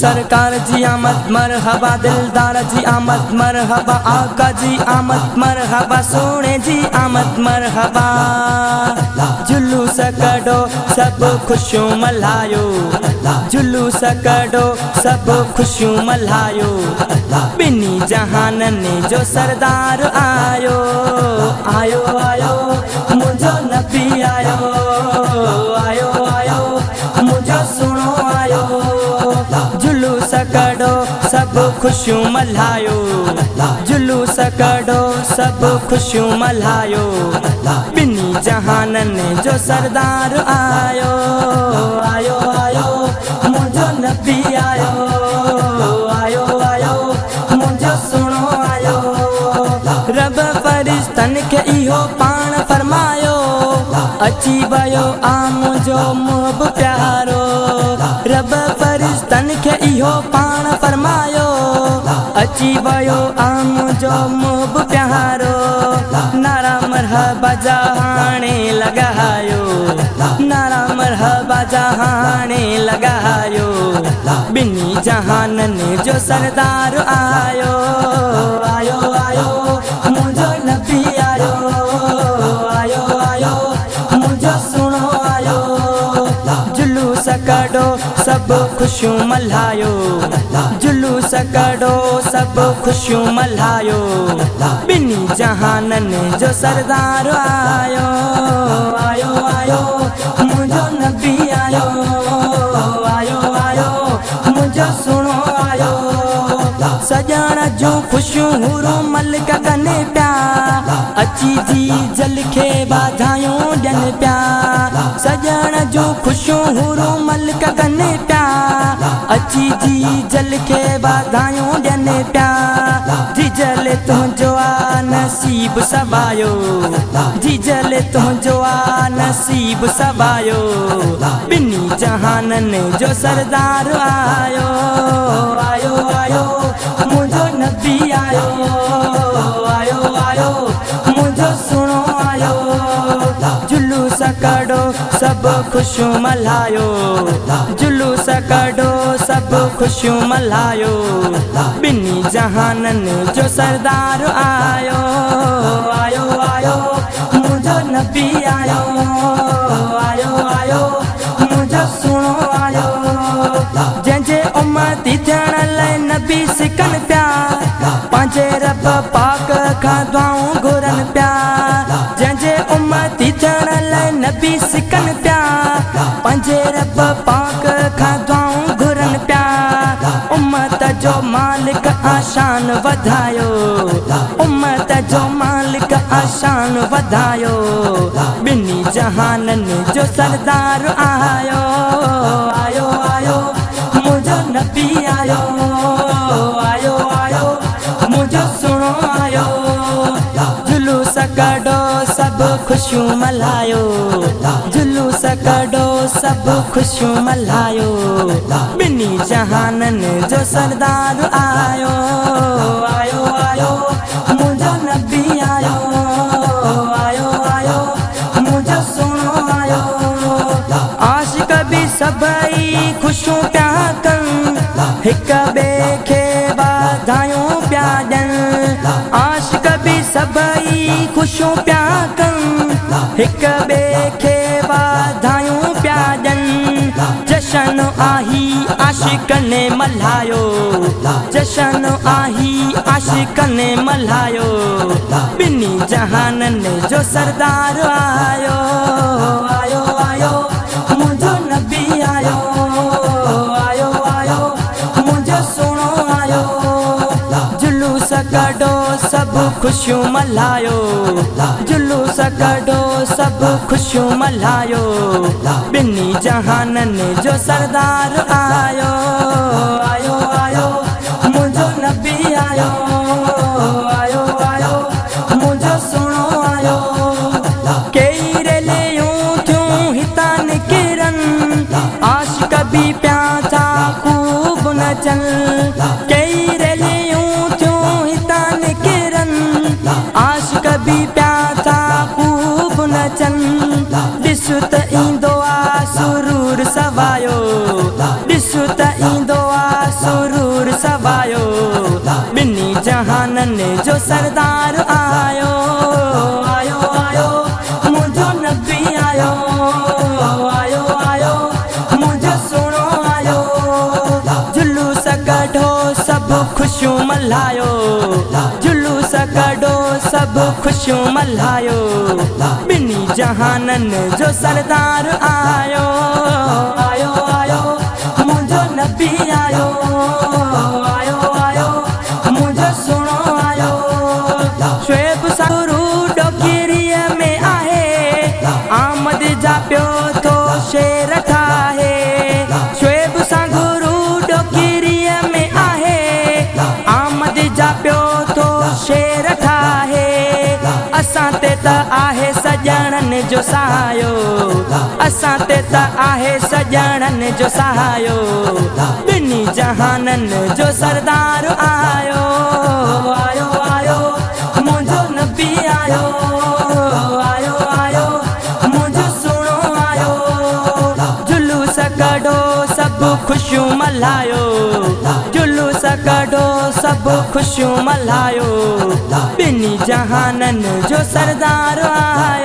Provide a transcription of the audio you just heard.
सरकार जी आमद मरहबा, दिलदार जी आमद मरहबा, आका जी आमद मरहबा, सोने जी आमद मरहबा। जुलूस कढो सब खुशियों मल्हायो, जुलूस कढो सब खुशियों मल्हायो। बिनी जहानन जो सरदार आयो, आयो आयो मुझो नबी आयो, आयो आयो मुझो सुनो आयो। जुलूस कढो सब खुशियों मल्हायो, जुलूस कढो सब खुशियों मल्हायो। बिनी जहानन जो सरदार आयो, आयो आयो मुझो नबी आयो, आयो आयो मुझो सुनो आयो। रब फरिश्तन के इहो पाण फरमायो, अची वयो आ मुझो मुहब प्यारो। रब फरिश्तन के इहो पाण फरमायो, अची वयो आ मुझो मुहब प्यारो। नारा मरहबा जहाने लगायो, नारा मरहबा जहाने लगायो। बिनी जहानन जो सरदार आयो, आयो आयो मुझो नबी आयो, आयो आयो मुझो सुनो आयो। जुलूस कढो सब खुशियों मल्हायो, जुलूस कढो सब खुशियों मल्हायो। बिनी जहानन जो सरदार आयो, आयो आयो मुझो नबी आयो, आयो आयो मुझो सुनो आयो। सजण जो खुशियों हुरो मलिक कने प्या, अची जी जल खे वाधायूं ॾियनि प्या। सजण जो खुशियों हुरो मलिक कने प्या, अची जी जल खे वाधायूं ॾियनि प्या। जिजल तुंहिंजो आ नसीब सवायो, जिजल तुंहिंजो आ नसीब सवायो। बिनी जहानन जो सरदार आयो, आयो आयो मुझो नबी आयो, आयो आयो मुझो सुनो आयो। जुलूस कढो सब खुशियों मल्हायो, जुलूस कढो सब खुशियों मल्हायो। बिनी जहानन जो सरदार आयो, आयो आयो मुझो नबी आयो, आयो आयो मुझो सुनो आयो। जंहिंजे उम्मती थियण लाइ नबी सिकनि प्या, पंहिंजे रब पाक खां दुआऊं घुरनि प्या। जंहिंजे उम्मती थियण लाइ नबी सिकनि प्या, पंहिंजे रब पाक खां दुआऊं घुरनि प्या। उम्मत जो मालिक आशान वधायो, उम्मत जो मालिक आशान वधायो। बिनी जहानन जो सरदार आयो, आयो आयो मुझो नबी आयो, आयो आयो मुझो सुनो आयो। जुलूस कढो सब खुशियों मल्हायो, जुलूस कढो सब खुशियों मल्हायो। बिनी जहानन जो सरदार आयो, आयो आयो मुझो नबी आयो, आयो आयो मुझो सुनो आयो। आशिक भी सभई खुशियों प्या कन, हिक ॿिए खे वाधायूं प्या ॾियनि। आशिक भी सभई खुशियों प्या कन, हिक ॿिए खे वाधायूं प्या ॾियनि। जशन आही आशिकन ने मल्हायो, जशन आही आशिकन ने मल्हायो। बिनी जहानन जो सरदार आयो, आयो आयो मुझो नबी आयो, आयो आयो मुझो सुनो आयो। जुलूस कढो सब खुशियों मल्हायो, जुलूस कढो सब खुशियों मल्हायो। बिनी जहानन जो सरदार आयो, आयो आयो मुझो नबी आयो, आयो आयो मुझो सुनो आयो। कई रेलियूं थियूं हितां निकिरनि, आशिक भी प्या था खूब नचनि। कई रेलियूं थियूं हितां निकिरनि, आशिक भी प्या था खूब नचनि। ॾिस त ईंदो आ सुरूर सवायो, ॾिस त ईंदो आ खुशियूं मल्हायो, जुलूस कढो सब खुशियूं मल्हायो, ॿिन्ही जहाननि जो सरदार आयो, आयो आयो मुंहिंजो नबी आयो, आयो आयो मुंहिंजो सुहिणो आयो। शुएब सां गुरू डोकिरीअ में आहे, आमद जा पियो थो शेर ठाहे। शुएब सां गुरू डोकिरीअ में आहे, आमद जा पियो थो शेर ठाहे। असां ते त आहे सॼणनि जो सहायो, असां ते त आहे सॼणनि जो सहायो, ॿिन्ही जहाननि जो सरदार आयो, आयो आयो मुंहिंजो नबी आयो, आयो आयो मुंहिंजो सुहिणो आयो। जुलूस कढो सभु खुशियूं मल्हायो, जुलूस कढो सभु खुशियूं मल्हायो, ॿिन्ही जहाननि जो सरदार आयो।